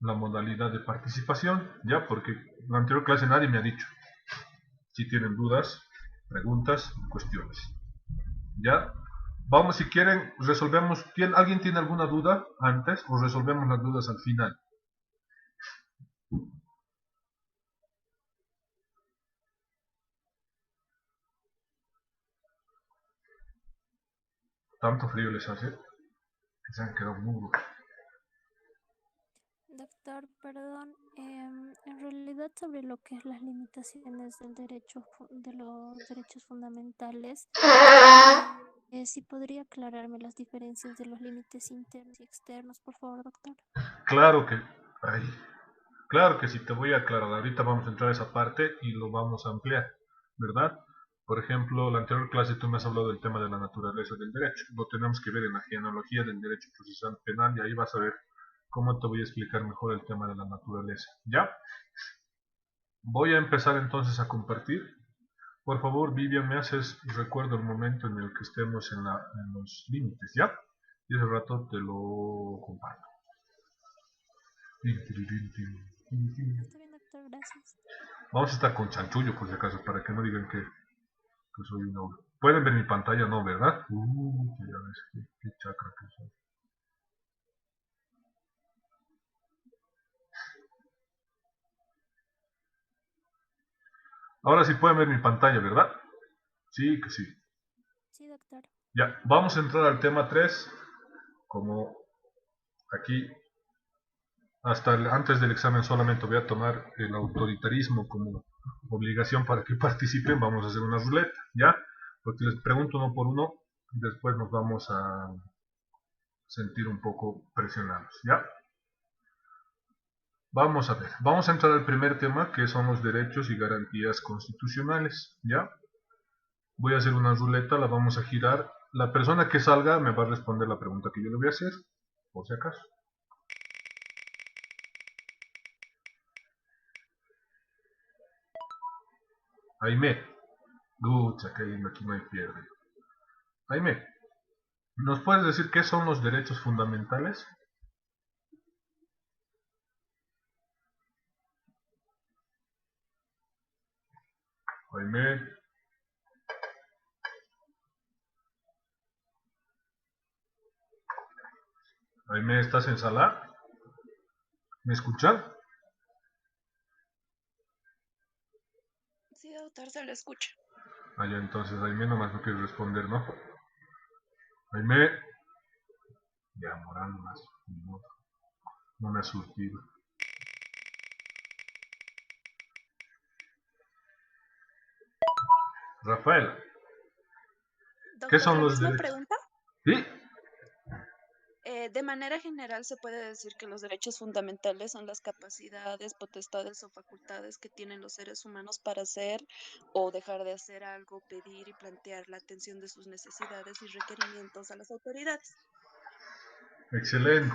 la modalidad de participación, ya, porque en la anterior clase nadie me ha dicho. Si tienen dudas, preguntas, cuestiones. ¿Ya? Vamos, si quieren, resolvemos. ¿Alguien tiene alguna duda antes o resolvemos las dudas al final? Tanto frío les hace que se han quedado mudos. Doctor, perdón, en realidad sobre lo que es las limitaciones del derecho de los derechos fundamentales, si podría aclararme las diferencias de los límites internos y externos, por favor, doctor. Claro que, ay, claro que sí, te voy a aclarar. Ahorita vamos a entrar a esa parte y lo vamos a ampliar, ¿verdad? Por ejemplo, la anterior clase tú me has hablado del tema de la naturaleza del derecho. Lo tenemos que ver en la genealogía del derecho procesal penal y ahí vas a ver cómo te voy a explicar mejor el tema de la naturaleza. ¿Ya? Voy a empezar entonces a compartir. Por favor, Vivian, me haces recuerdo el momento en el que estemos en los límites, ¿ya? Y ese rato te lo comparto. Está bien, doctor, gracias. Vamos a estar con chanchullo por si acaso, para que no digan que soy un ogro. Pueden ver mi pantalla, ¿no? ¿Verdad? Ya ves, qué chacra que soy. Ahora sí pueden ver mi pantalla, ¿verdad? Sí, que sí. Sí, doctor. Ya, vamos a entrar al tema 3. Como aquí, antes del examen solamente voy a tomar el autoritarismo como obligación para que participen, vamos a hacer una ruleta, ¿ya? Porque les pregunto uno por uno y después nos vamos a sentir un poco presionados, ¿ya? Vamos a ver, vamos a entrar al primer tema que son los derechos y garantías constitucionales, ¿ya? Voy a hacer una ruleta, la vamos a girar. La persona que salga me va a responder la pregunta que yo le voy a hacer, por si acaso. Jaime, lucha, que aquí no hay pierde. Jaime, ¿nos puedes decir qué son los derechos fundamentales? Jaime, Jaime, ¿estás en sala? ¿Me escuchan? Sí, doctor, se lo escucha. Ya entonces Jaime nomás no quiere responder, ¿no? Jaime, ya Morán más, no me ha surtido. Rafael, ¿qué Doctor, son la los misma derechos? pregunta. ¿Sí? De manera general, se puede decir que los derechos fundamentales son las capacidades, potestades o facultades que tienen los seres humanos para hacer o dejar de hacer algo, pedir y plantear la atención de sus necesidades y requerimientos a las autoridades. Excelente.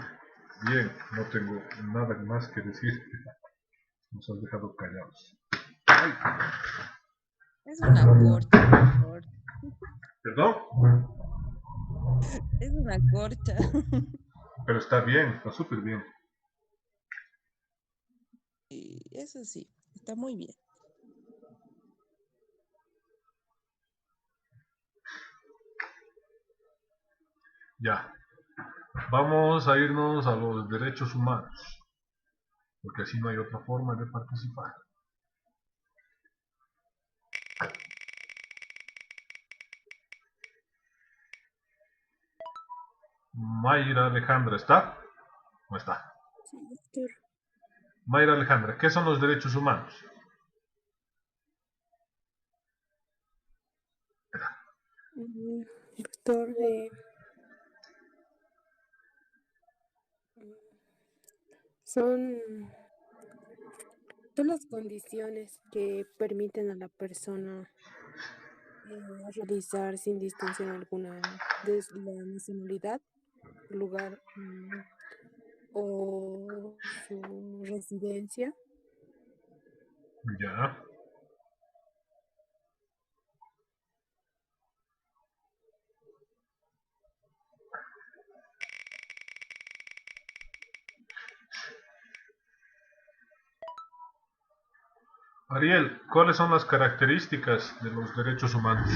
Bien, no tengo nada más que decir. Nos has dejado callados. Ay, Es una corcha, doctor. ¿perdón? Es una corcha. Pero está bien, está súper bien. Y eso sí, está muy bien. Ya. Vamos a irnos a los derechos humanos, porque así no hay otra forma de participar. Mayra Alejandra, ¿está? No está. Sí, doctor. Mayra Alejandra, ¿qué son los derechos humanos? Doctor, son, son las condiciones que permiten a la persona realizar sin distinción alguna de la nacionalidad, lugar o su residencia. Ya. Ariel, ¿cuáles son las características de los derechos humanos?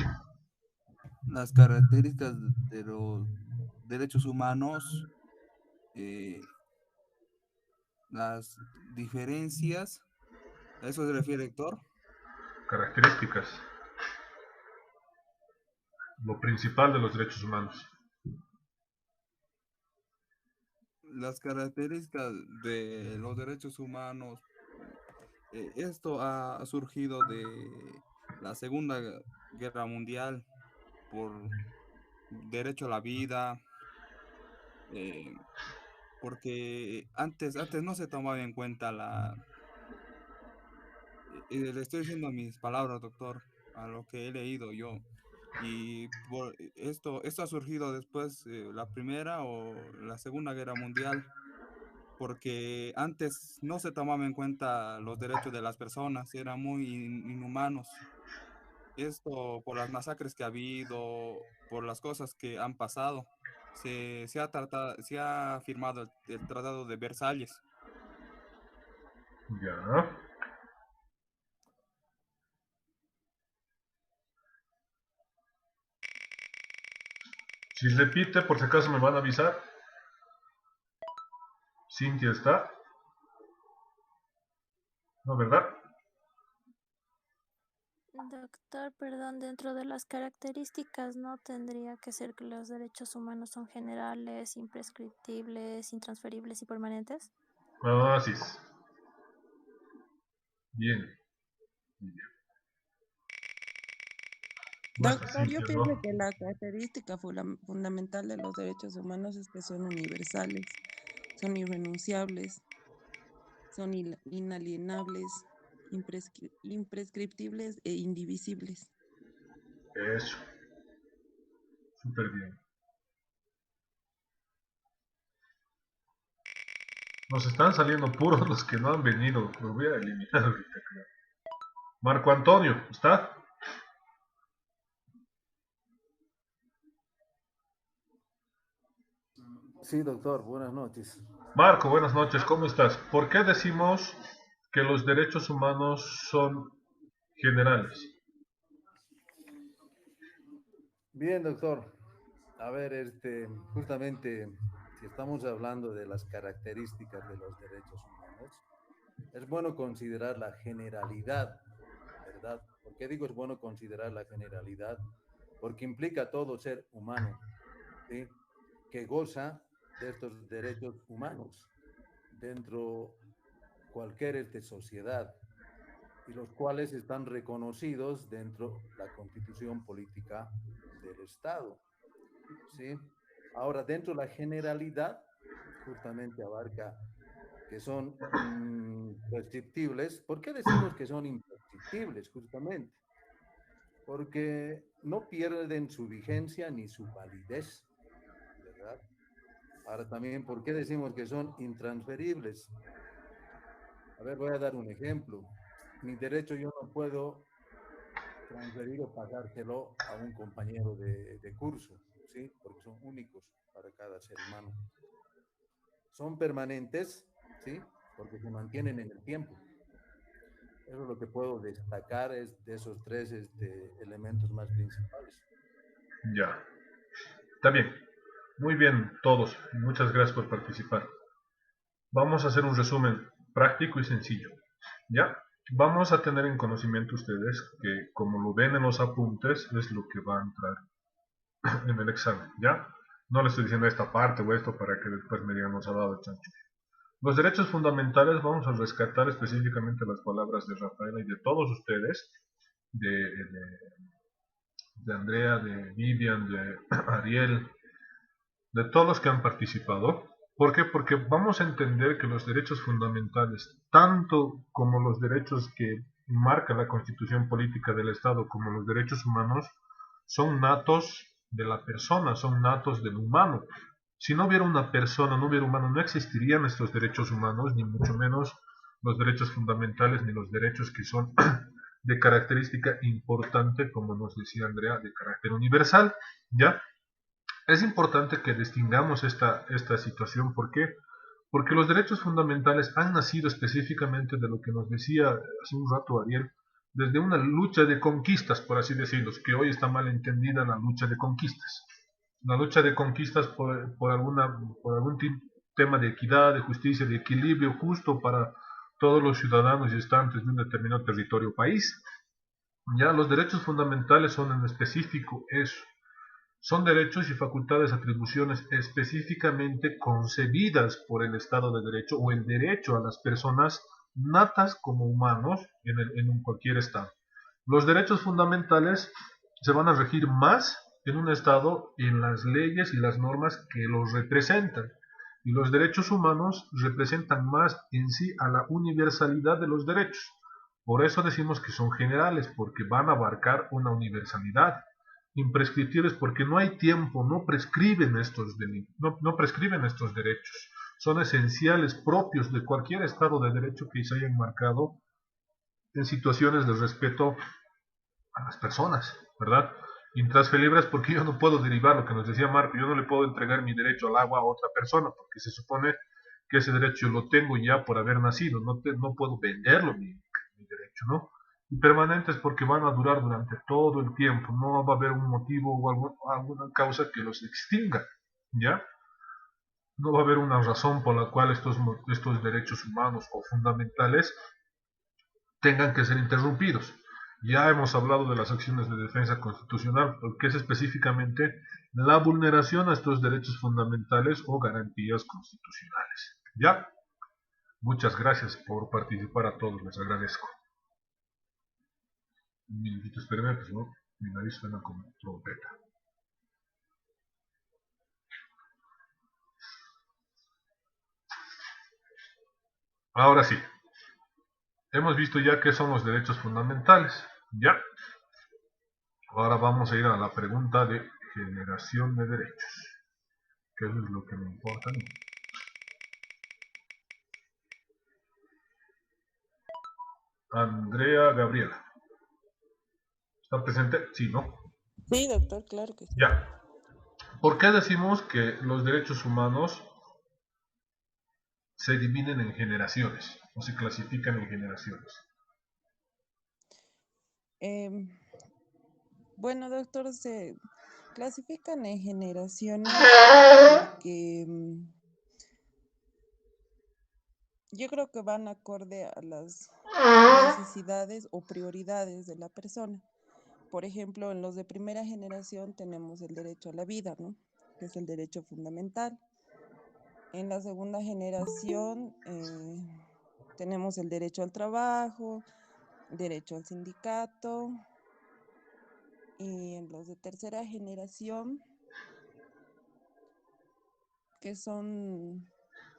Las características de los derechos humanos, eh, las diferencias, ¿a eso se refiere, Héctor? Características. Lo principal de los derechos humanos. Las características de los derechos humanos, esto ha surgido de la Segunda Guerra Mundial por derecho a la vida, porque antes no se tomaba en cuenta le estoy diciendo mis palabras, doctor, a lo que he leído yo. Y esto ha surgido después la Primera o la Segunda Guerra Mundial, porque antes no se tomaba en cuenta los derechos de las personas, eran muy inhumanos. Esto por las masacres que ha habido, por las cosas que han pasado, se ha firmado el Tratado de Versalles. Ya. Si repite, por si acaso me van a avisar. Cintia está. ¿No, verdad? Doctor, perdón, dentro de las características no tendría que ser que los derechos humanos son generales, imprescriptibles, intransferibles y permanentes. Ah, sí. Bien. Bien. Nuestra Doctor, yo Cintia, pienso ¿no? que la característica fundamental de los derechos humanos es que son universales, son irrenunciables, son inalienables, imprescriptibles e indivisibles. Eso. Súper bien. Nos están saliendo puros los que no han venido. Los voy a eliminar ahorita, creo. Marco Antonio, ¿está? Sí, doctor, buenas noches. Marco, buenas noches, ¿cómo estás? ¿Por qué decimos que los derechos humanos son generales? Bien, doctor. A ver, justamente, si estamos hablando de las características de los derechos humanos, es bueno considerar la generalidad, ¿verdad? ¿Por qué digo es bueno considerar la generalidad? Porque implica todo ser humano, ¿sí? Que goza de estos derechos humanos dentro cualquier sociedad y los cuales están reconocidos dentro de la Constitución Política del Estado. ¿Sí? Ahora, dentro de la generalidad, justamente abarca que son imprescriptibles. ¿Por qué decimos que son imprescriptibles? Justamente, porque no pierden su vigencia ni su validez, ¿verdad? Ahora también, ¿por qué decimos que son intransferibles? A ver, voy a dar un ejemplo. Mi derecho yo no puedo transferir o pasárselo a un compañero de curso, ¿sí? Porque son únicos para cada ser humano. Son permanentes, ¿sí? Porque se mantienen en el tiempo. Eso es lo que puedo destacar es de esos tres elementos más principales. Ya. Está bien. Muy bien todos. Muchas gracias por participar. Vamos a hacer un resumen práctico y sencillo. ¿Ya? Vamos a tener en conocimiento ustedes que, como lo ven en los apuntes, es lo que va a entrar en el examen. ¿Ya? No les estoy diciendo esta parte o esto para que después me digan nos ha dado el chancho. Los derechos fundamentales vamos a rescatar específicamente las palabras de Rafaela y de todos ustedes, de Andrea, de Vivian, de Ariel, de todos los que han participado. ¿Por qué? Porque vamos a entender que los derechos fundamentales, tanto como los derechos que marca la Constitución Política del Estado, como los derechos humanos, son natos de la persona, son natos del humano. Si no hubiera una persona, no hubiera humano, no existirían estos derechos humanos, ni mucho menos los derechos fundamentales, ni los derechos que son de característica importante, como nos decía Andrea, de carácter universal. ¿Ya? Es importante que distingamos esta situación. ¿Por qué? Porque los derechos fundamentales han nacido específicamente de lo que nos decía hace un rato Ariel, desde una lucha de conquistas, por así decirlo, que hoy está mal entendida la lucha de conquistas. La lucha de conquistas por algún tema de equidad, de justicia, de equilibrio justo para todos los ciudadanos y estantes de un determinado territorio o país. Ya los derechos fundamentales son en específico eso. Son derechos y facultades, atribuciones específicamente concebidas por el Estado de Derecho o el derecho a las personas natas como humanos en cualquier Estado. Los derechos fundamentales se van a regir más en un Estado en las leyes y las normas que los representan. Y los derechos humanos representan más en sí a la universalidad de los derechos. Por eso decimos que son generales, porque van a abarcar una universalidad. Imprescriptibles porque no hay tiempo, no prescriben estos delitos, no prescriben estos derechos. Son esenciales propios de cualquier Estado de Derecho que se haya enmarcado en situaciones de respeto a las personas, ¿verdad? Intransferibles porque yo no puedo derivar lo que nos decía Marco, yo no le puedo entregar mi derecho al agua a otra persona, porque se supone que ese derecho lo tengo ya por haber nacido, no puedo venderlo mi derecho, ¿no? Y permanentes porque van a durar durante todo el tiempo, no va a haber un motivo o alguna causa que los extinga, ¿ya? No va a haber una razón por la cual estos derechos humanos o fundamentales tengan que ser interrumpidos. Ya hemos hablado de las acciones de defensa constitucional, que es específicamente la vulneración a estos derechos fundamentales o garantías constitucionales. ¿Ya? Muchas gracias por participar a todos, les agradezco. Un minutito, espérenme, pues no, mi nariz suena como trompeta. Ahora sí, hemos visto ya qué son los derechos fundamentales. ¿Ya? Ahora vamos a ir a la pregunta de generación de derechos, que eso es lo que me importa a mí. Andrea Gabriela. ¿Está presente? Sí, ¿no? Sí, doctor, claro que sí. Ya. ¿Por qué decimos que los derechos humanos se dividen en generaciones o se clasifican en generaciones? Bueno, doctor, se clasifican en generaciones porque yo creo que van acorde a las necesidades o prioridades de la persona. Por ejemplo, en los de primera generación tenemos el derecho a la vida, ¿no? Que es el derecho fundamental. En la segunda generación tenemos el derecho al trabajo, derecho al sindicato. Y en los de tercera generación, que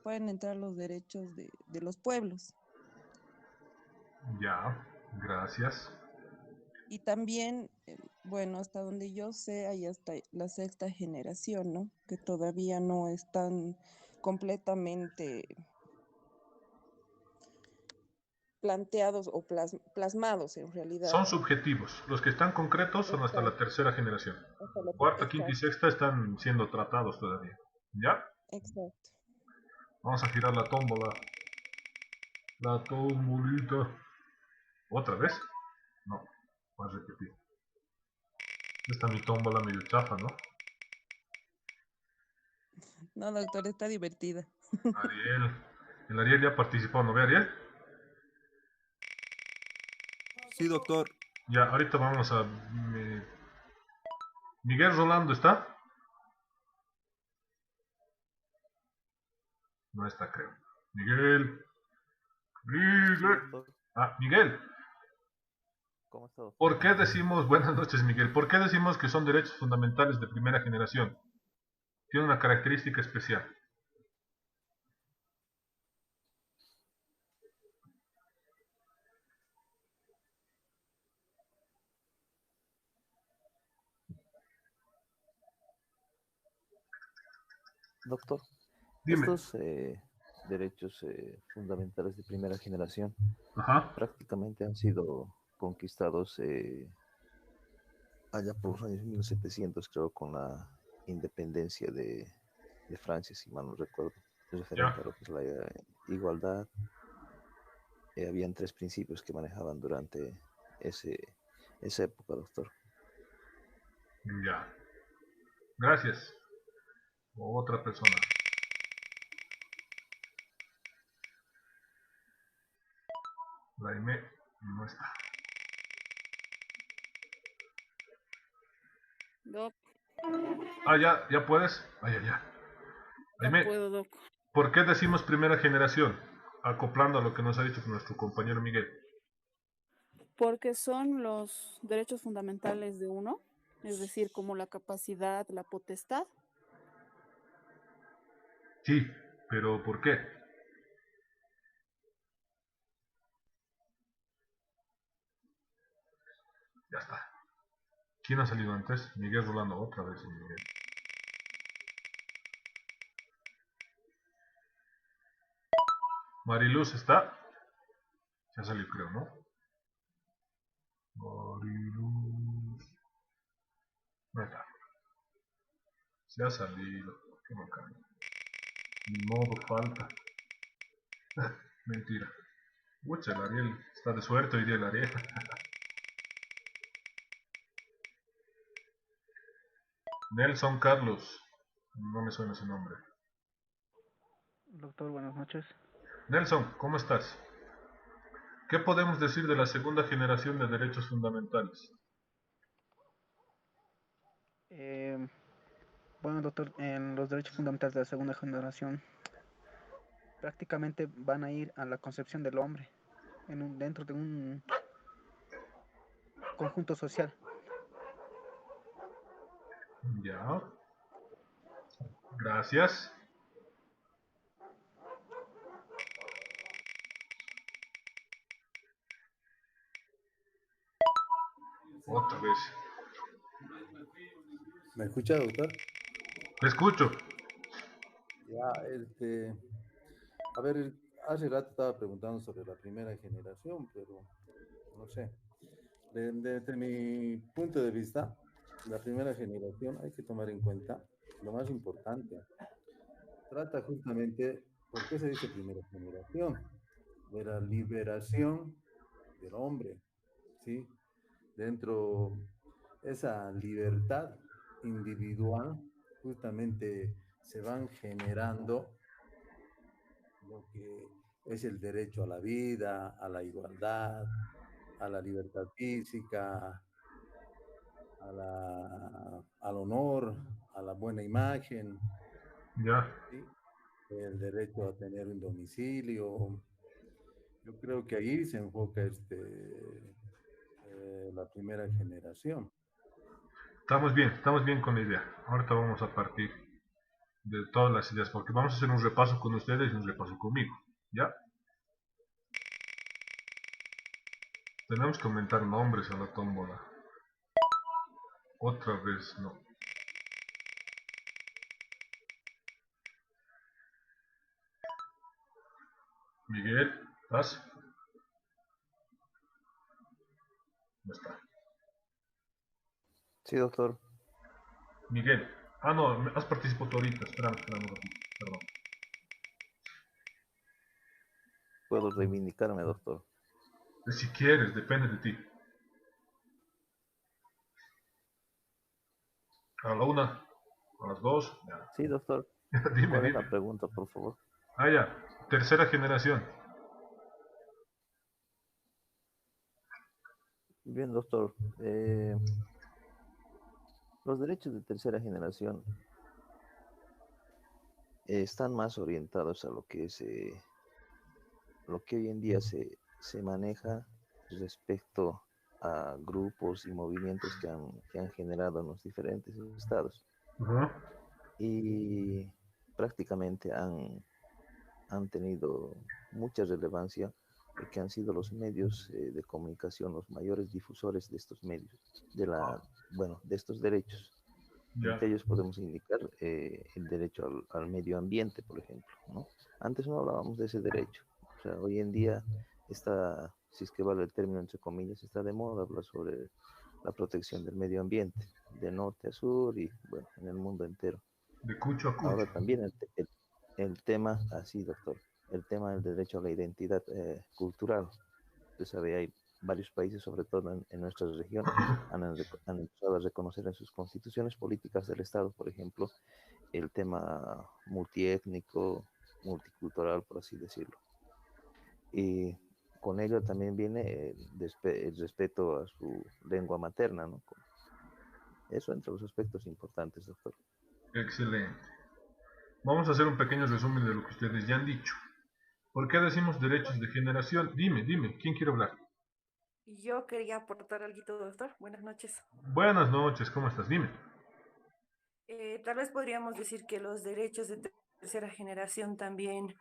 pueden entrar los derechos de los pueblos. Ya, gracias. Y también, bueno, hasta donde yo sé, hay hasta la sexta generación, ¿no? Que todavía no están completamente planteados o plasmados en realidad. Son subjetivos. Los que están concretos son hasta la tercera generación. Cuarta, quinta y sexta están siendo tratados todavía. ¿Ya? Exacto. Vamos a girar la tómbola. La tombolita. ¿Otra vez? No, voy a repetir. Esta mi tómbola medio chafa, ¿no? No, doctor, está divertida. Ariel. El Ariel ya participó, ¿no ve, Ariel? Sí, doctor. Ya, ahorita vamos a... Miguel Rolando, ¿está? No está, creo. Miguel. Miguel. Ah, Miguel. ¿Cómo está, doctor? ¿Por qué decimos, buenas noches, Miguel, por qué decimos que son derechos fundamentales de primera generación? Tiene una característica especial. Doctor, Dime. estos derechos fundamentales de primera generación Ajá. prácticamente han sido conquistados allá por los años 1700, creo, con la independencia de Francia, si mal no recuerdo. referente Ya. a lo que es la igualdad. Habían 3 principios que manejaban durante esa época, doctor. Ya. Gracias. Otra persona. Jaime no está. Doc, Ah, ya puedes. Ah, ya. ya Jaime, puedo, Doc. ¿por qué decimos primera generación? Acoplando a lo que nos ha dicho nuestro compañero Miguel. Porque son los derechos fundamentales de uno, es decir, como la capacidad, la potestad. Sí, pero ¿por qué? Ya está. ¿Quién ha salido antes? Miguel Rolando, otra vez Miguel. Mariluz está. Ya salió, creo, ¿no? Mariluz. No está. Se ha salido. Qué bacán. Ni modo, falta. Mentira. Ucha, el Ariel. Está de suerte hoy día el Ariel. Nelson Carlos. No me suena ese nombre. Doctor, buenas noches. Nelson, ¿cómo estás? ¿Qué podemos decir de la segunda generación de derechos fundamentales? Bueno, doctor, en los derechos fundamentales de la segunda generación prácticamente van a ir a la concepción del hombre dentro de un conjunto social. Ya. Gracias. Otra vez. ¿Me escucha, doctor? Te escucho. Ya, a ver, hace rato estaba preguntando sobre la primera generación, pero no sé. Desde mi punto de vista, la primera generación hay que tomar en cuenta lo más importante. Trata justamente, ¿por qué se dice primera generación? De la liberación del hombre, ¿sí? Dentro esa libertad individual, justamente se van generando lo que es el derecho a la vida, a la igualdad, a la libertad física, al honor, a la buena imagen, Ya. ¿sí? El derecho a tener un domicilio. Yo creo que ahí se enfoca la primera generación. Estamos bien con la idea. Ahorita vamos a partir de todas las ideas, porque vamos a hacer un repaso con ustedes y un repaso conmigo. ¿Ya? Tenemos que aumentar nombres a la tómbola. Otra vez, no. Miguel, ¿estás? No está. Sí, doctor. Miguel. Ah, no, has participado tú ahorita. Espérame un ratito. Perdón. Puedo reivindicarme, doctor. Si quieres, depende de ti. A la una, a las dos. Ya. Sí, doctor. Dime, ¿Cuál es dime. la pregunta, por favor? Ah, ya. Tercera generación. Bien, doctor. Los derechos de tercera generación están más orientados a lo que es lo que hoy en día se maneja respecto a grupos y movimientos que han generado en los diferentes estados. Ajá. Y prácticamente han tenido mucha relevancia porque han sido los medios de comunicación los mayores difusores de estos medios, de estos derechos. Ya. Entre ellos podemos indicar el derecho al medio ambiente, por ejemplo, ¿no? Antes no hablábamos de ese derecho. O sea, hoy en día está, si es que vale el término entre comillas, está de moda hablar sobre la protección del medio ambiente, de norte a sur y, bueno, en el mundo entero. De cucho a cucho. Ahora también El tema, así doctor, el tema del derecho a la identidad cultural. Usted sabe, hay varios países, sobre todo en nuestra región, han empezado a reconocer en sus constituciones políticas del Estado, por ejemplo, el tema multiétnico, multicultural, por así decirlo. Y con ello también viene el respeto a su lengua materna, ¿no? Eso entre los aspectos importantes, doctor. Excelente. Vamos a hacer un pequeño resumen de lo que ustedes ya han dicho. ¿Por qué decimos derechos de generación? Dime, ¿quién quiere hablar? Yo quería aportar algo, doctor. Buenas noches. Buenas noches, ¿cómo estás? Dime. Tal vez podríamos decir que los derechos de tercera generación también,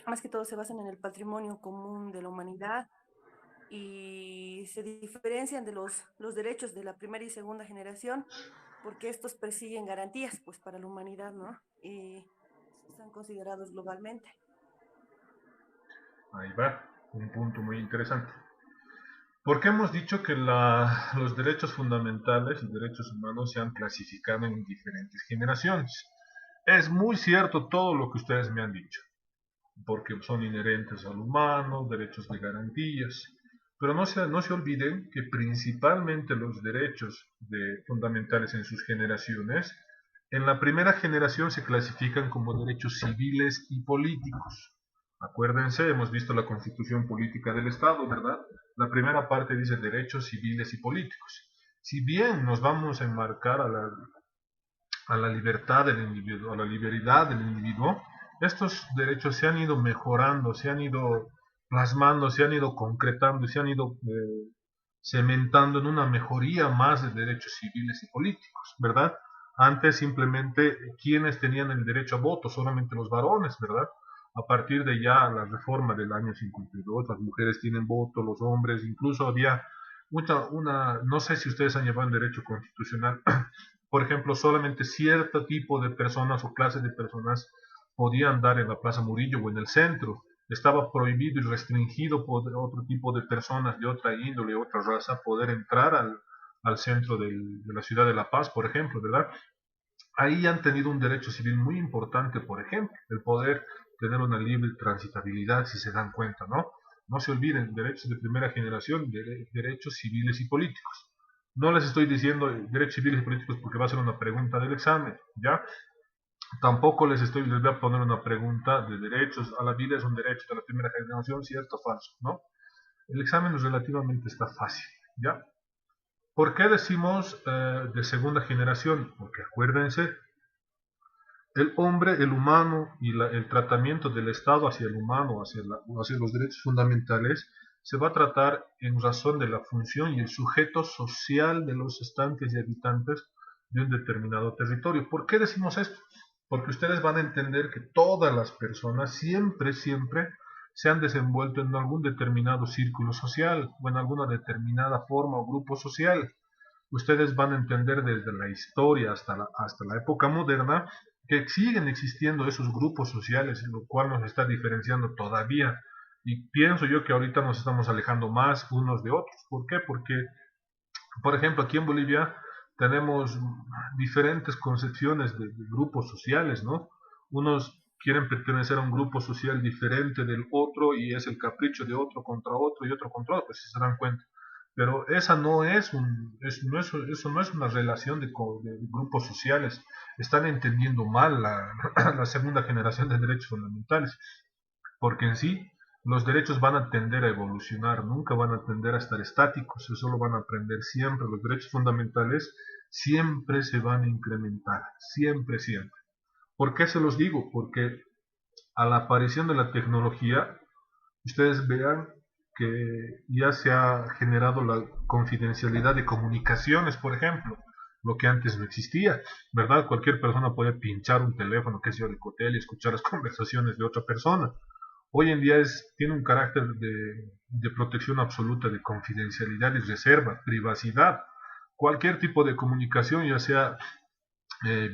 más que todo, se basan en el patrimonio común de la humanidad y se diferencian de los derechos de la primera y segunda generación porque estos persiguen garantías pues para la humanidad, ¿no? Y están considerados globalmente. Ahí va, un punto muy interesante. ¿Por qué hemos dicho que los derechos fundamentales y derechos humanos se han clasificado en diferentes generaciones? Es muy cierto todo lo que ustedes me han dicho, porque son inherentes al humano, derechos de garantías. Pero no se olviden que principalmente los derechos fundamentales en sus generaciones, en la primera generación se clasifican como derechos civiles y políticos. Acuérdense, hemos visto la Constitución Política del Estado, ¿verdad? La primera parte dice derechos civiles y políticos. Si bien nos vamos a enmarcar a la libertad del individuo, a la libertad del individuo, estos derechos se han ido mejorando, se han ido plasmando, se han ido concretando y se han ido cementando en una mejoría más de derechos civiles y políticos, ¿verdad? Antes simplemente quienes tenían el derecho a voto, solamente los varones, ¿verdad? A partir de ya la reforma del año 52, las mujeres tienen voto, los hombres, incluso había no sé si ustedes han llevado el derecho constitucional, por ejemplo, solamente cierto tipo de personas o clases de personas podían andar en la Plaza Murillo o en el centro. Estaba prohibido y restringido por otro tipo de personas de otra índole, otra raza, poder entrar al centro de la ciudad de La Paz, por ejemplo, ¿verdad? Ahí han tenido un derecho civil muy importante, por ejemplo, el poder tener una libre transitabilidad, si se dan cuenta, ¿no? No se olviden, derechos de primera generación, derechos civiles y políticos. No les estoy diciendo derechos civiles y políticos porque va a ser una pregunta del examen, ¿ya? Tampoco les voy a poner una pregunta de derechos. A la vida es un derecho de la primera generación, cierto o falso, ¿no? El examen relativamente está fácil, ¿ya? ¿Por qué decimos de segunda generación? Porque acuérdense, el hombre, el humano y el tratamiento del Estado hacia el humano, hacia los derechos fundamentales, se va a tratar en razón de la función y el sujeto social de los estantes y habitantes de un determinado territorio. ¿Por qué decimos esto? Porque ustedes van a entender que todas las personas siempre se han desenvuelto en algún determinado círculo social o en alguna determinada forma o grupo social. Ustedes van a entender desde la historia hasta la época moderna que siguen existiendo esos grupos sociales, lo cual nos está diferenciando todavía. Y pienso yo que ahorita nos estamos alejando más unos de otros. ¿Por qué? Porque, por ejemplo, aquí en Bolivia tenemos diferentes concepciones de grupos sociales, ¿no? Unos quieren pertenecer a un grupo social diferente del otro y es el capricho de otro contra otro y otro contra otro, pues si se dan cuenta. Pero esa eso no es una relación de grupos sociales. Están entendiendo mal la segunda generación de derechos fundamentales, porque en sí los derechos van a tender a evolucionar, nunca van a tender a estar estáticos, solo van a aprender siempre. Los derechos fundamentales siempre se van a incrementar, siempre, siempre. ¿Por qué se los digo? Porque a la aparición de la tecnología, ustedes vean que ya se ha generado la confidencialidad de comunicaciones, por ejemplo, lo que antes no existía, ¿verdad? Cualquier persona puede pinchar un teléfono, qué sé yo, de hotel y escuchar las conversaciones de otra persona. Hoy en día tiene un carácter de protección absoluta, de confidencialidad y reserva, privacidad. Cualquier tipo de comunicación, ya sea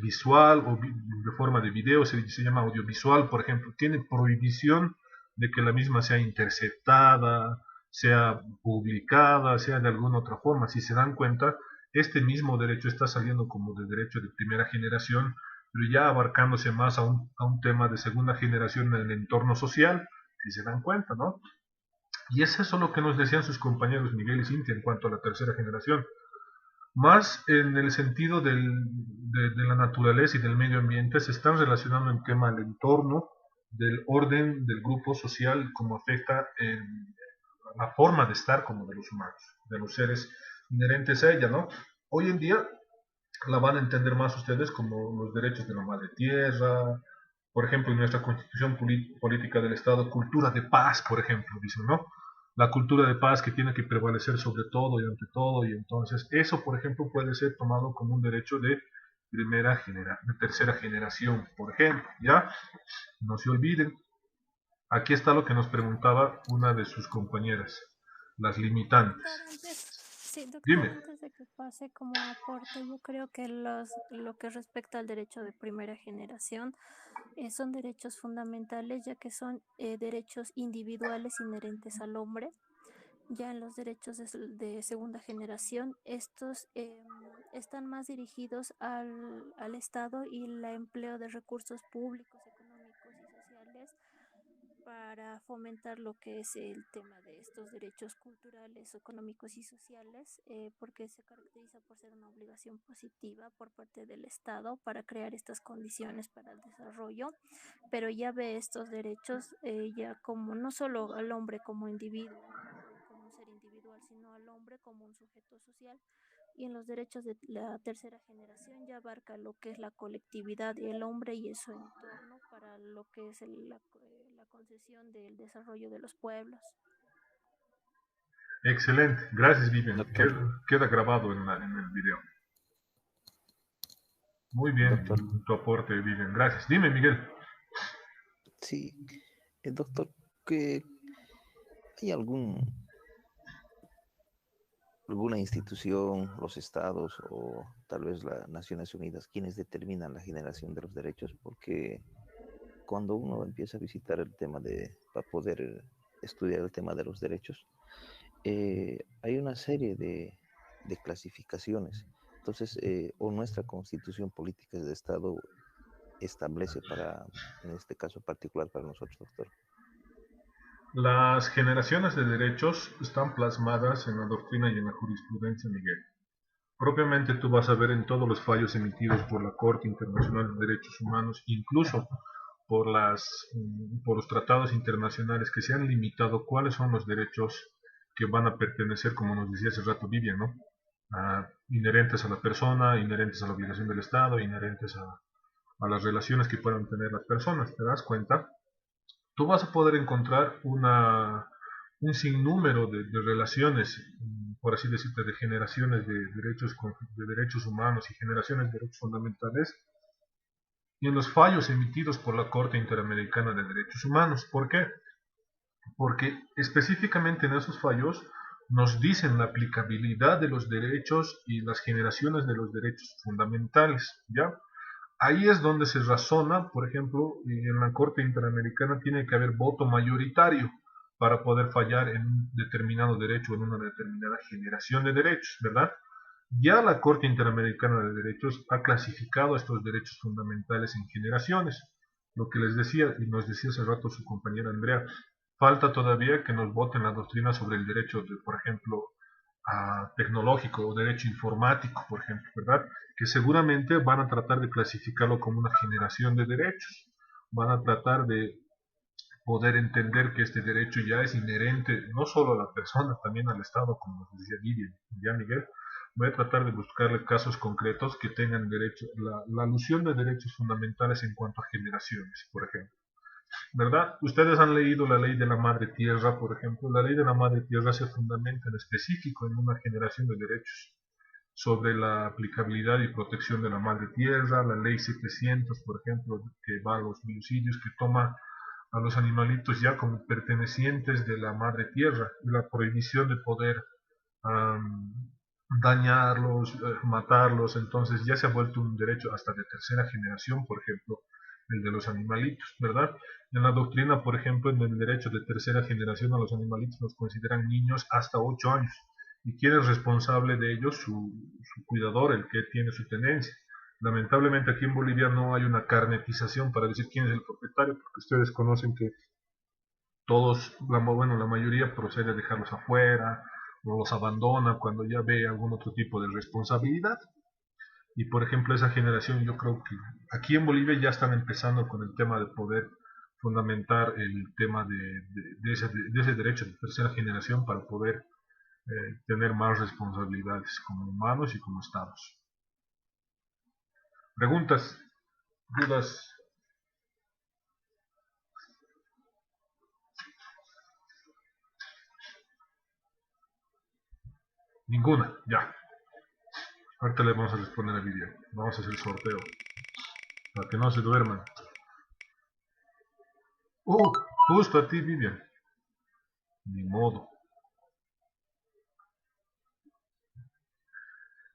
visual o de forma de video, se llama audiovisual, por ejemplo, tiene prohibición de que la misma sea interceptada, sea publicada, sea de alguna otra forma. Si se dan cuenta, este mismo derecho está saliendo como de derecho de primera generación pero ya abarcándose más a un tema de segunda generación en el entorno social, si se dan cuenta, ¿no? Y es eso lo que nos decían sus compañeros Miguel y Cintia en cuanto a la tercera generación. Más en el sentido de la naturaleza y del medio ambiente, se están relacionando en tema del entorno, del orden del grupo social, como afecta en la forma de estar como de los humanos, de los seres inherentes a ella, ¿no? Hoy en día la van a entender más ustedes como los derechos de la madre tierra, por ejemplo, en nuestra constitución política del Estado, cultura de paz, por ejemplo, dicen, ¿no? La cultura de paz que tiene que prevalecer sobre todo y ante todo, y entonces eso, por ejemplo, puede ser tomado como un derecho de tercera generación, por ejemplo, ¿ya? No se olviden, aquí está lo que nos preguntaba una de sus compañeras, las limitantes. Doctor, Dime. antes de que pase como aporte, yo creo que lo que respecta al derecho de primera generación son derechos fundamentales, ya que son derechos individuales inherentes al hombre. Ya en los derechos de segunda generación, estos están más dirigidos al Estado y el empleo de recursos públicos, económicos y sociales para fomentar lo que es el tema de estos derechos culturales, económicos y sociales, porque se caracteriza por ser una obligación positiva por parte del Estado para crear estas condiciones para el desarrollo, pero ya ve estos derechos ya como no solo al hombre como individuo, como un ser individual, sino al hombre como un sujeto social. Y en los derechos de la tercera generación ya abarca lo que es la colectividad y el hombre y su entorno para lo que es la concesión del desarrollo de los pueblos. Excelente, gracias Vivian, Doctor. queda grabado en el video. Muy bien, Doctor. tu aporte Vivian, gracias. Dime Miguel. Sí, doctor, ¿que hay alguna institución, los estados o tal vez las Naciones Unidas quienes determinan la generación de los derechos? Porque cuando uno empieza a visitar el tema para poder estudiar el tema de los derechos, hay una serie de clasificaciones. Entonces, o nuestra constitución política de Estado establece en este caso particular para nosotros, doctor. Las generaciones de derechos están plasmadas en la doctrina y en la jurisprudencia, Miguel. Propiamente tú vas a ver en todos los fallos emitidos por la Corte Internacional de Derechos Humanos, incluso por los tratados internacionales que se han limitado cuáles son los derechos que van a pertenecer, como nos decía hace rato Vivian, ¿no? Inherentes a la persona, inherentes a la obligación del Estado, inherentes a las relaciones que puedan tener las personas. ¿Te das cuenta? Tú vas a poder encontrar un sinnúmero de relaciones, por así decirte, de generaciones de derechos humanos y generaciones de derechos fundamentales y en los fallos emitidos por la Corte Interamericana de Derechos Humanos. ¿Por qué? Porque específicamente en esos fallos nos dicen la aplicabilidad de los derechos y las generaciones de los derechos fundamentales, ¿ya? Ahí es donde se razona, por ejemplo, en la Corte Interamericana tiene que haber voto mayoritario para poder fallar en un determinado derecho o en una determinada generación de derechos, ¿verdad? Ya la Corte Interamericana de Derechos ha clasificado estos derechos fundamentales en generaciones. Lo que les decía, y nos decía hace rato su compañera Andrea, falta todavía que nos voten la doctrina sobre el derecho, por ejemplo, tecnológico o derecho informático, por ejemplo, ¿verdad? Que seguramente van a tratar de clasificarlo como una generación de derechos. Van a tratar de poder entender que este derecho ya es inherente no solo a la persona, también al Estado, como nos decía Vivian, ya Miguel. Voy a tratar de buscarle casos concretos que tengan derecho, la alusión de derechos fundamentales en cuanto a generaciones, por ejemplo. ¿Verdad? Ustedes han leído la ley de la madre tierra, por ejemplo. La ley de la madre tierra se fundamenta en específico en una generación de derechos sobre la aplicabilidad y protección de la madre tierra, la ley 700, por ejemplo, que va a los biocidios, que toma a los animalitos ya como pertenecientes de la madre tierra, y la prohibición de poder dañarlos, matarlos. Entonces ya se ha vuelto un derecho hasta de tercera generación, por ejemplo, el de los animalitos, ¿verdad? En la doctrina, por ejemplo, en el derecho de tercera generación a los animalitos los consideran niños hasta 8 años. ¿Y quién es responsable de ellos? Su cuidador, el que tiene su tenencia. Lamentablemente aquí en Bolivia no hay una carnetización para decir quién es el propietario, porque ustedes conocen que todos, la mayoría procede a dejarlos afuera o los abandona cuando ya ve algún otro tipo de responsabilidad. Y por ejemplo esa generación, yo creo que aquí en Bolivia ya están empezando con el tema de poder fundamentar el tema de ese derecho de tercera generación para poder tener más responsabilidades como humanos y como estados. ¿Preguntas? ¿Dudas? Ninguna, ya. Ahorita le vamos a responder a Vivian. Vamos a hacer el sorteo. Para que no se duerman. Justo a ti, Vivian. Ni modo.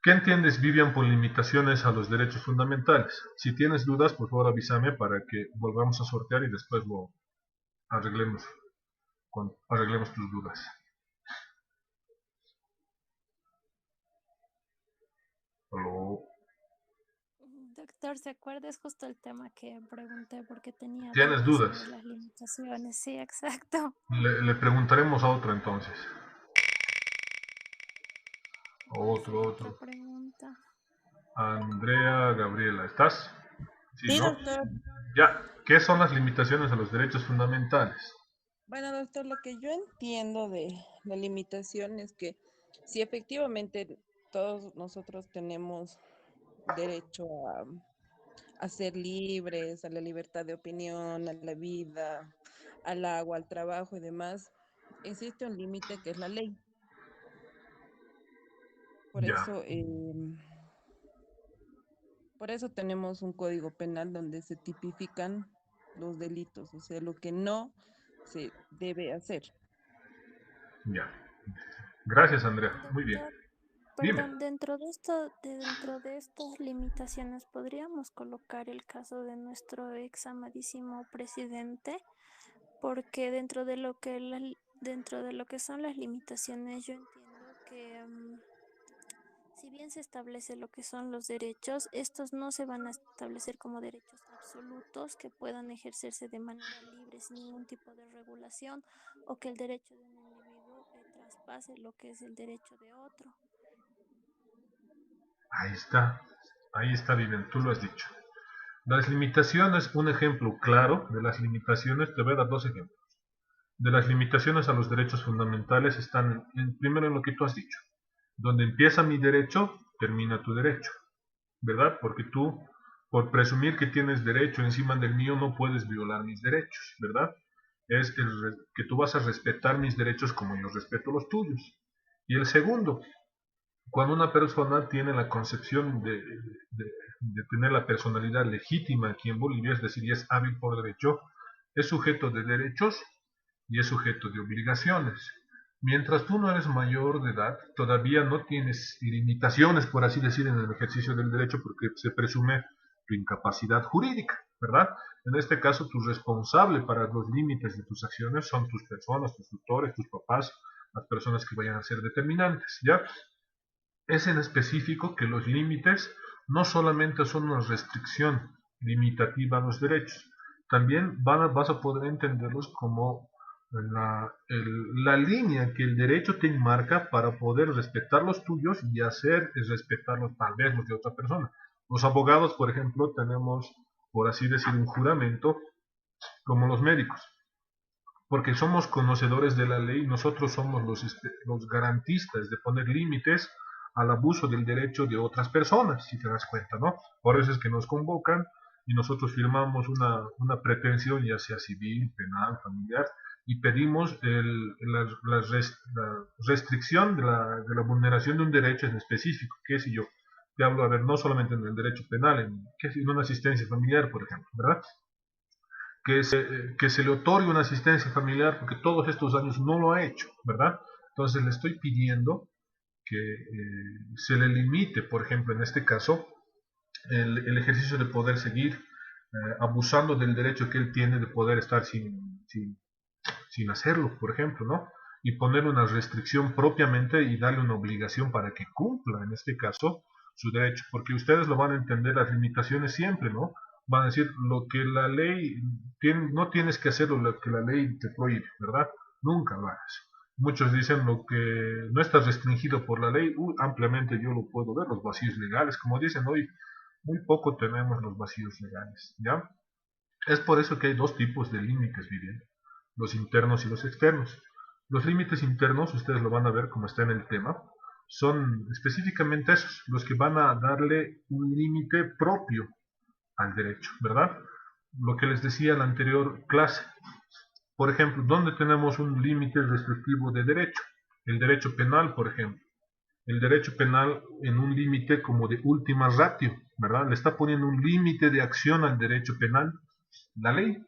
¿Qué entiendes, Vivian, por limitaciones a los derechos fundamentales? Si tienes dudas, por favor avísame para que volvamos a sortear y después lo arreglemos tus dudas. ¿Aló? Doctor, ¿se acuerda? Es justo el tema que pregunté porque tenía ¿Tienes dudas? sobre las limitaciones. Sí, exacto. Le preguntaremos a otro entonces. Otro. Otra pregunta. Andrea Gabriela, ¿estás? Sí, ¿no? doctor. Ya, ¿qué son las limitaciones a los derechos fundamentales? Bueno, doctor, lo que yo entiendo de la limitación es que si efectivamente todos nosotros tenemos derecho a ser libres, a la libertad de opinión, a la vida, al agua, al trabajo y demás, existe un límite que es la ley. Por eso tenemos un código penal donde se tipifican los delitos, o sea, lo que no se debe hacer. Ya. Gracias, Andrea. Muy bien. Perdón, dentro de estas limitaciones, ¿podríamos colocar el caso de nuestro ex amadísimo presidente? Porque dentro de lo que son las limitaciones, yo entiendo que si bien se establece lo que son los derechos, estos no se van a establecer como derechos absolutos que puedan ejercerse de manera libre sin ningún tipo de regulación, o que el derecho de un individuo traspase lo que es el derecho de otro. Ahí está, Vivian, tú lo has dicho. Las limitaciones, un ejemplo claro de las limitaciones, te voy a dar dos ejemplos. De las limitaciones a los derechos fundamentales están primero en lo que tú has dicho. Donde empieza mi derecho, termina tu derecho, ¿verdad? Porque tú, por presumir que tienes derecho encima del mío, no puedes violar mis derechos, ¿verdad? Es que tú vas a respetar mis derechos como yo respeto los tuyos. Y el segundo, cuando una persona tiene la concepción de tener la personalidad legítima aquí en Bolivia, es decir, es hábil por derecho, es sujeto de derechos y es sujeto de obligaciones. Mientras tú no eres mayor de edad, todavía no tienes limitaciones, por así decir, en el ejercicio del derecho, porque se presume tu incapacidad jurídica, ¿verdad? En este caso, tu responsable para los límites de tus acciones son tus personas, tus tutores, tus papás, las personas que vayan a ser determinantes, ¿ya? Es en específico que los límites no solamente son una restricción limitativa a los derechos, también vas a poder entenderlos como la línea que el derecho te enmarca para poder respetar los tuyos y hacer respetarlos tal vez los de otra persona. Los abogados, por ejemplo, tenemos, por así decir, un juramento como los médicos, porque somos conocedores de la ley, nosotros somos los garantistas de poner límites al abuso del derecho de otras personas, si te das cuenta, ¿no? Por eso es que nos convocan y nosotros firmamos una pretensión, ya sea civil, penal, familiar, y pedimos la restricción de la vulneración de un derecho en específico, que si yo te hablo, a ver, no solamente en el derecho penal, en una asistencia familiar, por ejemplo, ¿verdad? Que se le otorgue una asistencia familiar, porque todos estos años no lo ha hecho, ¿verdad? Entonces le estoy pidiendo que se le limite, por ejemplo, en este caso, el ejercicio de poder seguir abusando del derecho que él tiene de poder estar sin hacerlo, por ejemplo, ¿no? Y poner una restricción propiamente y darle una obligación para que cumpla, en este caso, su derecho, porque ustedes lo van a entender las limitaciones siempre, ¿no? Van a decir lo que la ley, no tienes que hacer lo que la ley te prohíbe, ¿verdad? Nunca lo hagas. Muchos dicen lo que no está restringido por la ley, ampliamente yo lo puedo ver, los vacíos legales, como dicen hoy, muy poco tenemos los vacíos legales, ¿ya? Es por eso que hay dos tipos de límites, Vivian, los internos y los externos. Los límites internos, ustedes lo van a ver como está en el tema, son específicamente esos, los que van a darle un límite propio al derecho, ¿verdad? Lo que les decía en la anterior clase. Por ejemplo, ¿dónde tenemos un límite restrictivo de derecho? El derecho penal, por ejemplo. El derecho penal en un límite como de última ratio, ¿verdad? Le está poniendo un límite de acción al derecho penal, la ley.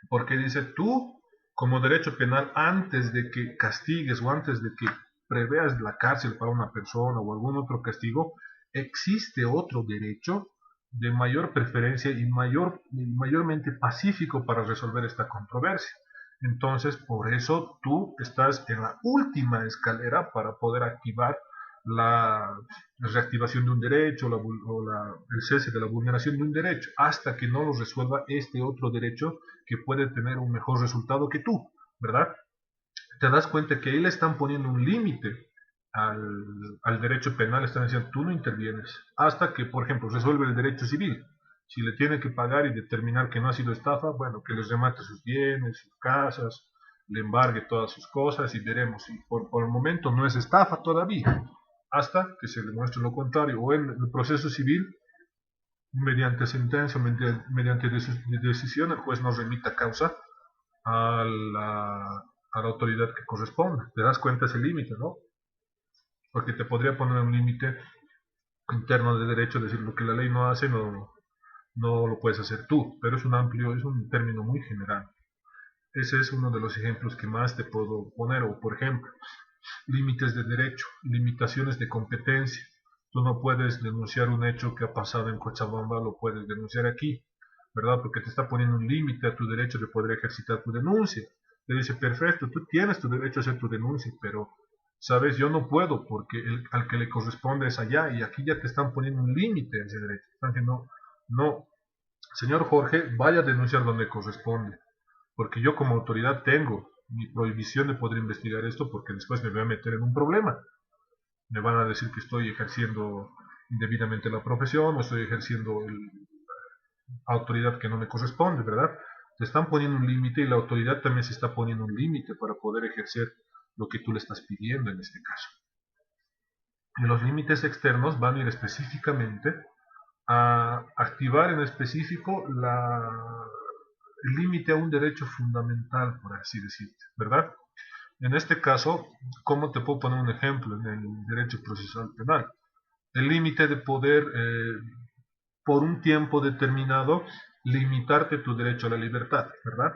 Porque dice, tú, como derecho penal, antes de que castigues o antes de que preveas la cárcel para una persona o algún otro castigo, existe otro derecho de mayor preferencia y mayormente pacífico para resolver esta controversia. Entonces, por eso tú estás en la última escalera para poder activar la reactivación de un derecho el cese de la vulneración de un derecho, hasta que no lo resuelva este otro derecho que puede tener un mejor resultado que tú, ¿verdad? Te das cuenta que ahí le están poniendo un límite al derecho penal, están diciendo, tú no intervienes, hasta que, por ejemplo, resuelve el derecho civil. Si le tiene que pagar y determinar que no ha sido estafa, bueno, que les remate sus bienes, sus casas, le embargue todas sus cosas y veremos si por el momento no es estafa todavía, hasta que se demuestre lo contrario, o en el proceso civil, mediante sentencia, mediante decisión, el juez nos remita causa a la autoridad que corresponda. Te das cuenta ese límite, ¿no? Porque te podría poner un límite interno de derecho, decir lo que la ley no hace, no lo puedes hacer tú, pero es un término muy general. Ese es uno de los ejemplos que más te puedo poner, o por ejemplo, límites de derecho, limitaciones de competencia. Tú no puedes denunciar un hecho que ha pasado en Cochabamba, lo puedes denunciar aquí, ¿verdad? Porque te está poniendo un límite a tu derecho de poder ejercitar tu denuncia. Te dice, perfecto, tú tienes tu derecho a hacer tu denuncia, pero, ¿sabes? Yo no puedo porque al que le corresponde es allá, y aquí ya te están poniendo un límite a ese derecho. Están diciendo, no, señor Jorge, vaya a denunciar donde corresponde, porque yo como autoridad tengo mi prohibición de poder investigar esto porque después me voy a meter en un problema. Me van a decir que estoy ejerciendo indebidamente la profesión o estoy ejerciendo autoridad que no me corresponde, ¿verdad? Te están poniendo un límite y la autoridad también se está poniendo un límite para poder ejercer lo que tú le estás pidiendo en este caso. Y los límites externos van a ir específicamente a activar en específico el límite a un derecho fundamental, por así decirlo, ¿verdad? En este caso, ¿cómo te puedo poner un ejemplo en el derecho procesal penal? El límite de poder, por un tiempo determinado, limitarte tu derecho a la libertad, ¿verdad?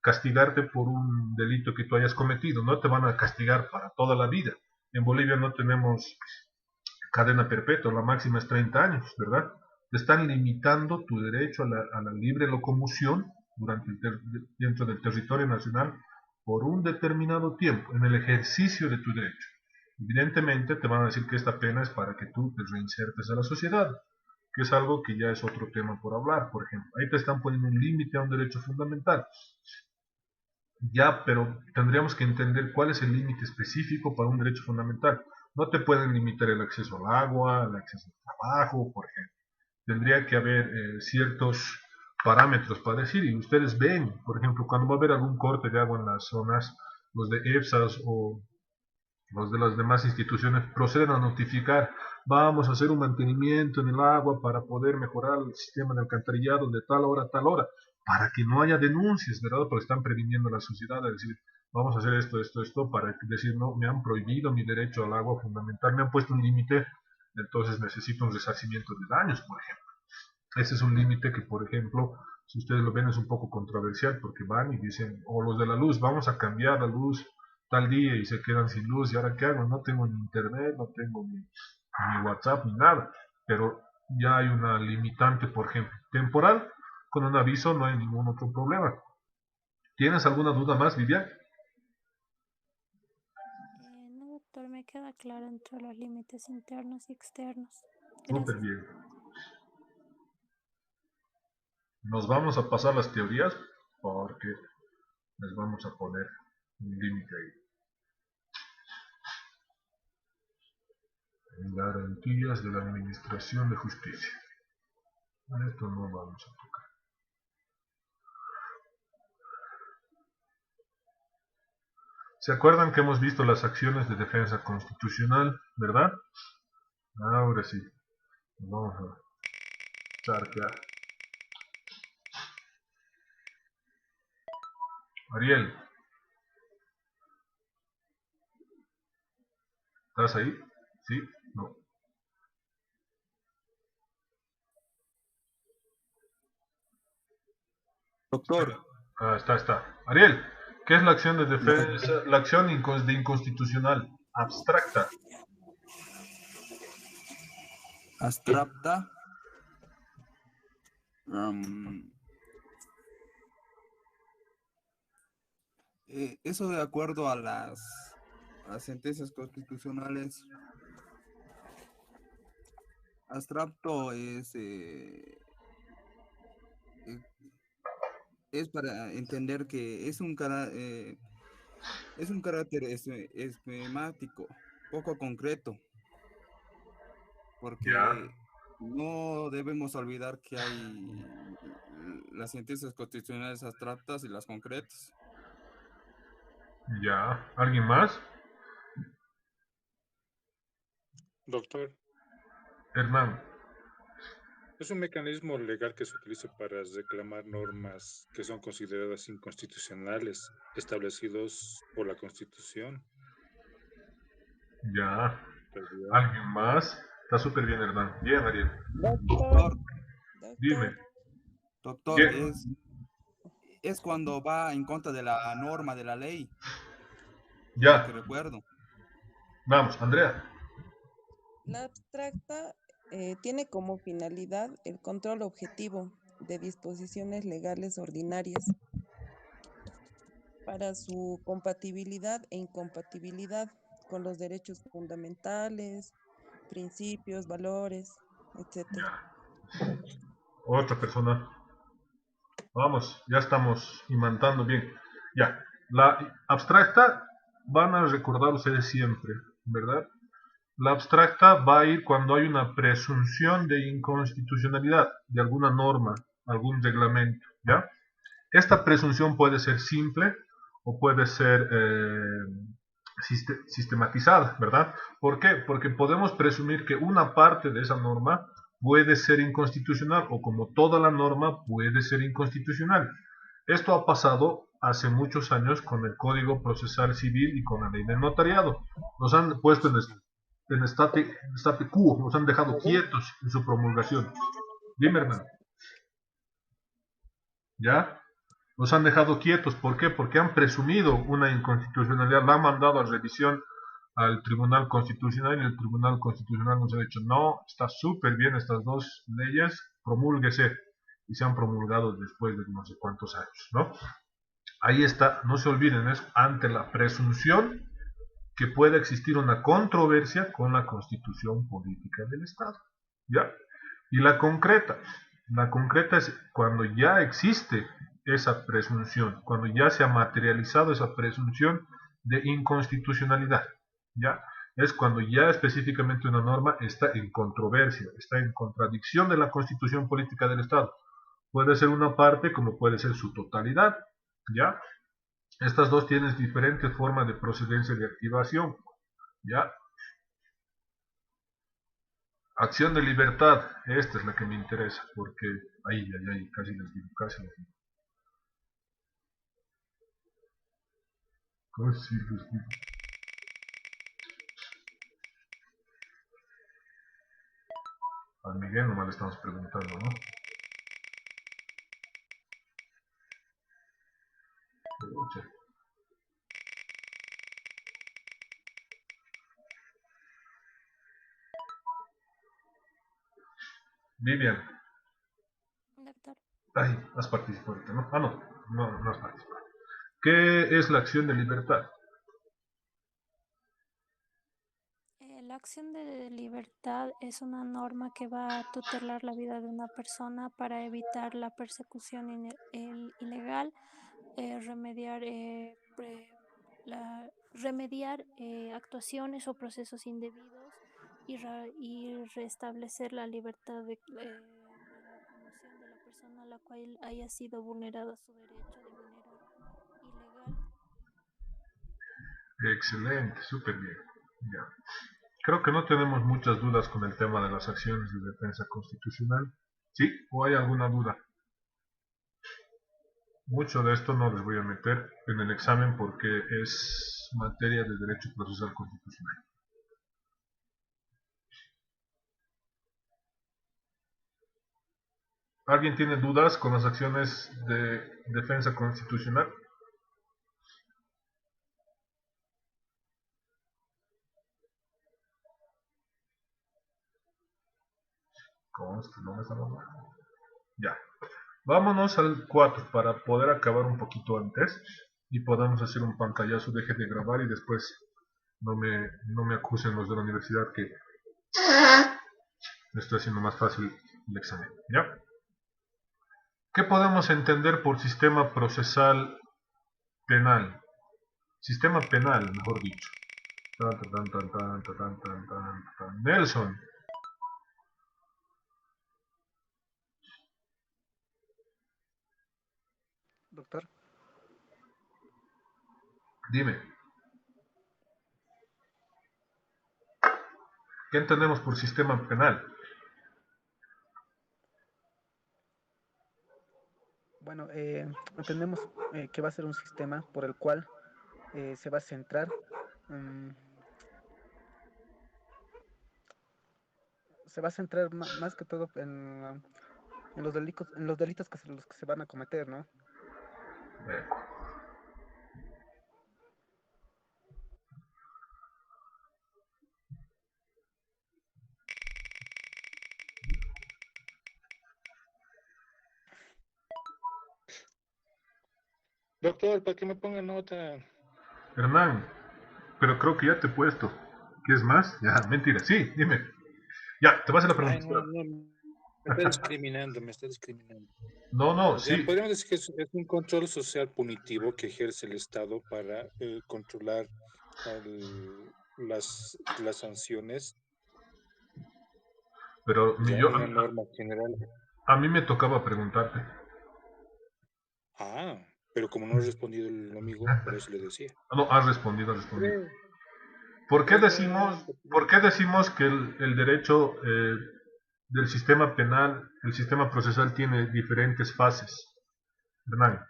Castigarte por un delito que tú hayas cometido. No te van a castigar para toda la vida. En Bolivia no tenemos cadena perpetua, la máxima es 30 años, ¿verdad? Te están limitando tu derecho a la libre locomoción dentro del territorio nacional por un determinado tiempo, en el ejercicio de tu derecho. Evidentemente te van a decir que esta pena es para que tú te reinsertes a la sociedad, que es algo que ya es otro tema por hablar, por ejemplo. Ahí te están poniendo un límite a un derecho fundamental. Ya, pero tendríamos que entender cuál es el límite específico para un derecho fundamental. No te pueden limitar el acceso al agua, el acceso al trabajo, por ejemplo. Tendría que haber ciertos parámetros para decir, y ustedes ven, por ejemplo, cuando va a haber algún corte de agua en las zonas, los de EPSAS o los de las demás instituciones proceden a notificar, vamos a hacer un mantenimiento en el agua para poder mejorar el sistema de alcantarillado de tal hora a tal hora, para que no haya denuncias, ¿verdad? Porque están previniendo a la sociedad a decir, vamos a hacer esto, para decir, no, me han prohibido mi derecho al agua fundamental, me han puesto un límite, entonces necesito un resarcimiento de daños, por ejemplo. Ese es un límite que, por ejemplo, si ustedes lo ven es un poco controversial, porque van y dicen, o los de la luz, vamos a cambiar la luz tal día y se quedan sin luz, y ahora qué hago, no tengo ni internet, no tengo ni WhatsApp ni nada, pero ya hay una limitante, por ejemplo, temporal, con un aviso no hay ningún otro problema. ¿Tienes alguna duda más, Vivian? No, doctor, me queda claro entre los límites internos y externos. Súper Gracias. bien. Nos vamos a pasar las teorías porque les vamos a poner un límite ahí. Garantías de la Administración de Justicia. A esto no vamos a tocar. ¿Se acuerdan que hemos visto las acciones de defensa constitucional, verdad? Ahora sí. Vamos a charquear. Ariel, ¿estás ahí? ¿Sí? No. Doctor, Está. Ariel, ¿qué es la acción de defensa? La acción de inconstitucional abstracta. abstracta. Eso de acuerdo a las sentencias constitucionales, abstracto es para entender que es un carácter esquemático, poco concreto, porque Ya. no debemos olvidar que hay las sentencias constitucionales abstractas y las concretas. Ya. ¿Alguien más? Doctor, Hernán. es un mecanismo legal que se utiliza para reclamar normas que son consideradas inconstitucionales, establecidos por la Constitución. Ya. Perdón. ¿Alguien más? Está súper bien, Hernán. Bien, Ariel. Doctor, Dime. doctor, Bien. es cuando va en contra de la norma de la ley. Ya. Que recuerdo. Vamos, Andrea. La abstracta tiene como finalidad el control objetivo de disposiciones legales ordinarias para su compatibilidad e incompatibilidad con los derechos fundamentales, principios, valores, etc. Otra persona. Vamos, ya estamos imantando bien. Ya. La abstracta van a recordar ustedes siempre, ¿verdad? La abstracta va a ir cuando hay una presunción de inconstitucionalidad de alguna norma, algún reglamento, ¿ya? Esta presunción puede ser simple o puede ser sistematizada, ¿verdad? ¿Por qué? Porque podemos presumir que una parte de esa norma puede ser inconstitucional o como toda la norma puede ser inconstitucional. Esto ha pasado hace muchos años con el Código Procesal Civil y con la ley del notariado. Nos han puesto en estate quo, nos han dejado quietos en su promulgación. Dime, Hernán. ¿Ya? Nos han dejado quietos. ¿Por qué? Porque han presumido una inconstitucionalidad, la han mandado a revisión al Tribunal Constitucional y el Tribunal Constitucional nos ha dicho, no, está súper bien estas dos leyes, promúlguese. Y se han promulgado después de no sé cuántos años, ¿no? Ahí está, no se olviden, es ante la presunción que pueda existir una controversia con la Constitución política del Estado, ¿ya? Y la concreta es cuando ya existe esa presunción, cuando ya se ha materializado esa presunción de inconstitucionalidad, ¿ya? Es cuando ya específicamente una norma está en controversia, está en contradicción de la Constitución política del Estado. Puede ser una parte como puede ser su totalidad, ¿ya? Estas dos tienen diferentes formas de procedencia de activación, ¿ya? Acción de libertad, esta es la que me interesa, porque ahí, casi les digo. Casi les digo. A Miguel nomás le estamos preguntando, ¿no? Vivian. Doctor. Ay, has participado ahorita, ¿no? Ah, no has participado. ¿Qué es la acción de libertad? La acción de libertad es una norma que va a tutelar la vida de una persona para evitar la persecución ilegal, remediar, remediar actuaciones o procesos indebidos y restablecer la libertad de locomoción de la persona a la cual haya sido vulnerado su derecho de manera ilegal. Excelente, súper bien. Ya. Creo que no tenemos muchas dudas con el tema de las acciones de defensa constitucional. ¿Sí? ¿O hay alguna duda? Mucho de esto no les voy a meter en el examen porque es materia de derecho procesal constitucional. ¿Alguien tiene dudas con las acciones de defensa constitucional? No me está hablando. Ya. Vámonos al 4 para poder acabar un poquito antes y podamos hacer un pantallazo. Deje de grabar y después no me acusen los de la universidad que me estoy haciendo más fácil el examen. ¿Ya? ¿Qué podemos entender por sistema procesal penal? Sistema penal, mejor dicho. Nelson. Doctor. Dime. ¿Qué entendemos por sistema penal? Bueno, entendemos que va a ser un sistema por el cual se va a centrar más que todo en los delitos los que se van a cometer, ¿no? Doctor, para que me ponga nota. Hernán, pero creo que ya te he puesto. ¿Quieres más? Ya, mentira. Sí, dime. Ya, te vas a la pregunta. Ay, no, me está discriminando, me está discriminando. No, O sea, sí. podríamos decir que es un control social punitivo que ejerce el Estado para controlar las sanciones. Pero Una norma general. A mí me tocaba preguntarte. Ah, pero como no has respondido el amigo, por eso le decía. No, has respondido. ¿Por qué decimos que el derecho del sistema penal, el sistema procesal tiene diferentes fases? Hernán.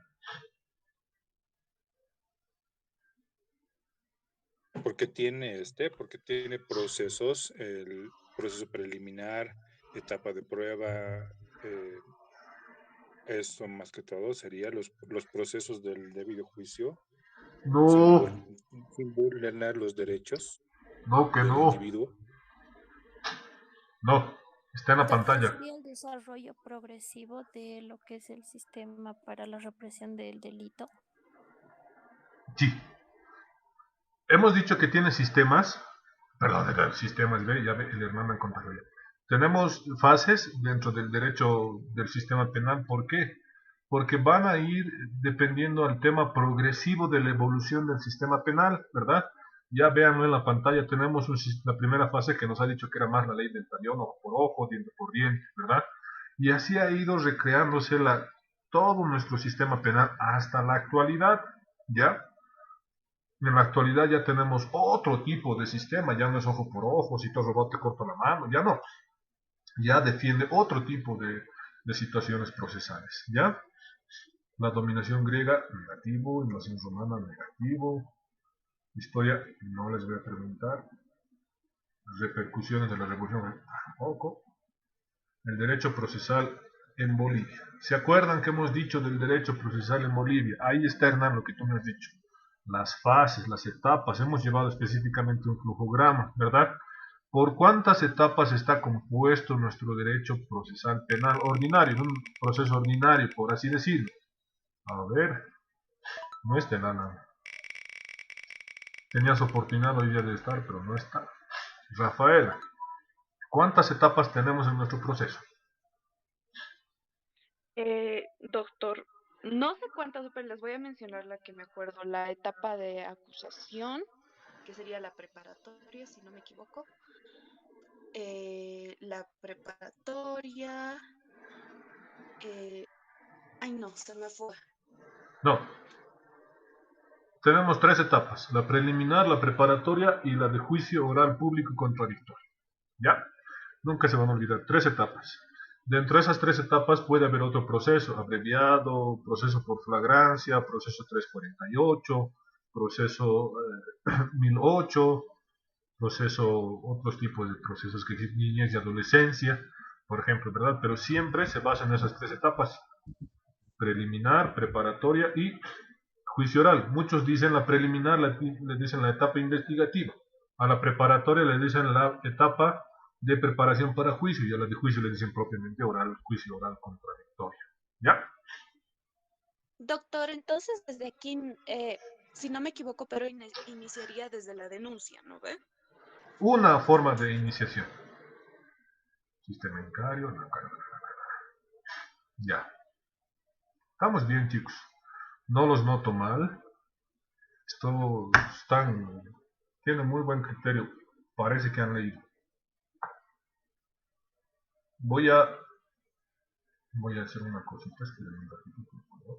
Porque tiene procesos, el proceso preliminar, etapa de prueba, eso más que todo sería los procesos del debido juicio. No. Sin vulnerar los derechos del individuo. No, está en la pantalla. ¿Sería el desarrollo progresivo de lo que es el sistema para la represión del delito? Sí. Hemos dicho que tiene sistemas, ya ve, el Hernán me contado ya. Tenemos fases dentro del derecho del sistema penal. ¿Por qué? Porque van a ir dependiendo al tema progresivo de la evolución del sistema penal, ¿verdad? Ya véanlo en la pantalla, tenemos la primera fase que nos ha dicho que era más la ley del talión, ojo por ojo, diente por diente, ¿verdad? Y así ha ido recreándose todo nuestro sistema penal hasta la actualidad, ¿ya? En la actualidad ya tenemos otro tipo de sistema, ya no es ojo por ojo, si te robó te corto la mano, ya no. Ya defiende otro tipo de situaciones procesales, ¿ya? La dominación griega, negativo, invasión romana, negativo. Historia, no les voy a preguntar. Repercusiones de la revolución, tampoco. El derecho procesal en Bolivia. ¿Se acuerdan que hemos dicho del derecho procesal en Bolivia? Ahí está, Hernán, lo que tú me has dicho. Las fases, las etapas, hemos llevado específicamente un flujograma, ¿verdad? ¿Por cuántas etapas está compuesto nuestro derecho procesal penal ordinario? Un proceso ordinario, por así decirlo. A ver, no está en nada. Tenías oportunidad hoy día de estar, pero no está. Rafael, ¿cuántas etapas tenemos en nuestro proceso? Doctor, no sé cuántas, pero les voy a mencionar la que me acuerdo. La etapa de acusación, que sería la preparatoria, si no me equivoco. La preparatoria. Ay, no, se me fue. No. Tenemos 3 etapas, la preliminar, la preparatoria y la de juicio oral público contradictorio. ¿Ya? Nunca se van a olvidar, 3 etapas. Dentro de esas 3 etapas puede haber otro proceso, abreviado, proceso por flagrancia, proceso 348, proceso 1008, otros tipos de procesos que existen, niñez y adolescencia, por ejemplo, ¿verdad? Pero siempre se basa en esas 3 etapas, preliminar, preparatoria y juicio oral. Muchos dicen la preliminar, le dicen la etapa investigativa. A la preparatoria le dicen la etapa de preparación para juicio y a la de juicio le dicen propiamente oral, juicio oral contradictorio. ¿Ya? Doctor, entonces desde aquí, si no me equivoco, pero iniciaría desde la denuncia, ¿no ve? Una forma de iniciación. Sistema bancario. Ya. Estamos bien, chicos. No los noto mal. Tienen muy buen criterio. Parece que han leído. Voy a hacer una cosita. Esperen un ratito, por favor.